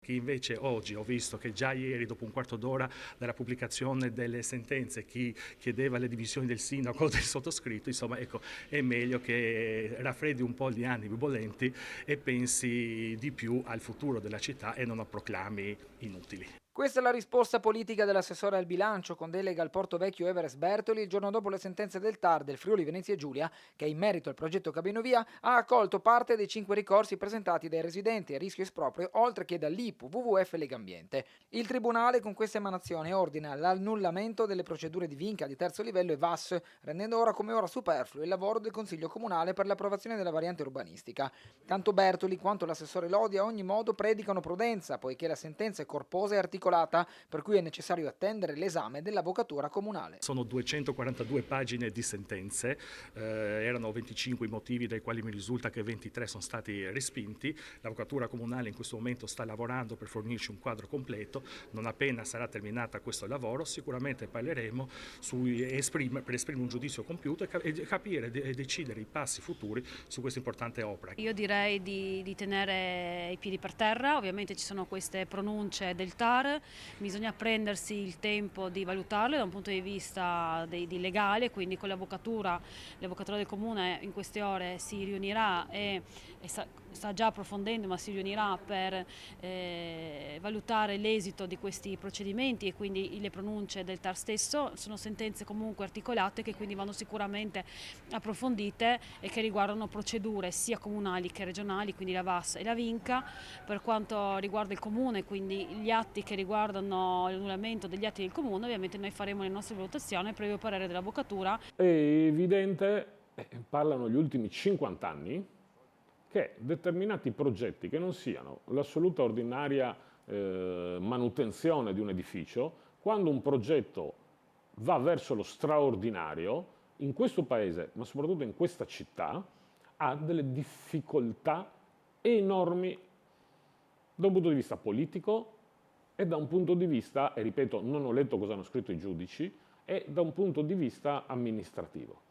Che invece oggi ho visto che già ieri, dopo un quarto d'ora dalla pubblicazione delle sentenze, chi chiedeva le dimissioni del sindaco o del sottoscritto, insomma, ecco, è meglio che raffreddi un po' gli animi bollenti e pensi di più al futuro della città e non a proclami inutili. Questa è la risposta politica dell'assessore al bilancio con delega al Porto Vecchio Everest Bertoli il giorno dopo le sentenze del TAR del Friuli Venezia Giulia che in merito al progetto Cabinovia ha accolto parte dei 5 ricorsi presentati dai residenti a rischio esproprio oltre che dall'IPU, WWF e Legambiente. Il Tribunale con questa emanazione ordina l'annullamento delle procedure di vinca di terzo livello e VAS, rendendo ora come ora superfluo il lavoro del Consiglio Comunale per l'approvazione della variante urbanistica. Tanto Bertoli quanto l'assessore Lodi a ogni modo predicano prudenza, poiché la sentenza è corposa e articolata, per cui è necessario attendere l'esame dell'avvocatura comunale. Sono 242 pagine di sentenze, erano 25 i motivi dai quali mi risulta che 23 sono stati respinti. L'avvocatura comunale in questo momento sta lavorando per fornirci un quadro completo. Non appena sarà terminata questo lavoro sicuramente parleremo per esprimere un giudizio compiuto e capire e decidere i passi futuri su questa importante opera. Io direi di tenere i piedi per terra, ovviamente ci sono queste pronunce del TAR, bisogna prendersi il tempo di valutarle da un punto di vista di legale, quindi con l'avvocatura del comune in queste ore si riunirà e sta già approfondendo, ma si riunirà per valutare l'esito di questi procedimenti e quindi le pronunce del TAR stesso. Sono sentenze comunque articolate che quindi vanno sicuramente approfondite e che riguardano procedure sia comunali che regionali, quindi la VAS e la Vinca. Per quanto riguarda il comune, quindi gli atti che riguardano l'annullamento degli atti del comune, ovviamente noi faremo le nostre valutazioni previo parere dell'avvocatura. È evidente, parlano gli ultimi 50 anni, che determinati progetti che non siano l'assoluta ordinaria manutenzione di un edificio, quando un progetto va verso lo straordinario, in questo paese, ma soprattutto in questa città, ha delle difficoltà enormi da un punto di vista politico e da un punto di vista, e ripeto, non ho letto cosa hanno scritto i giudici, e da un punto di vista amministrativo.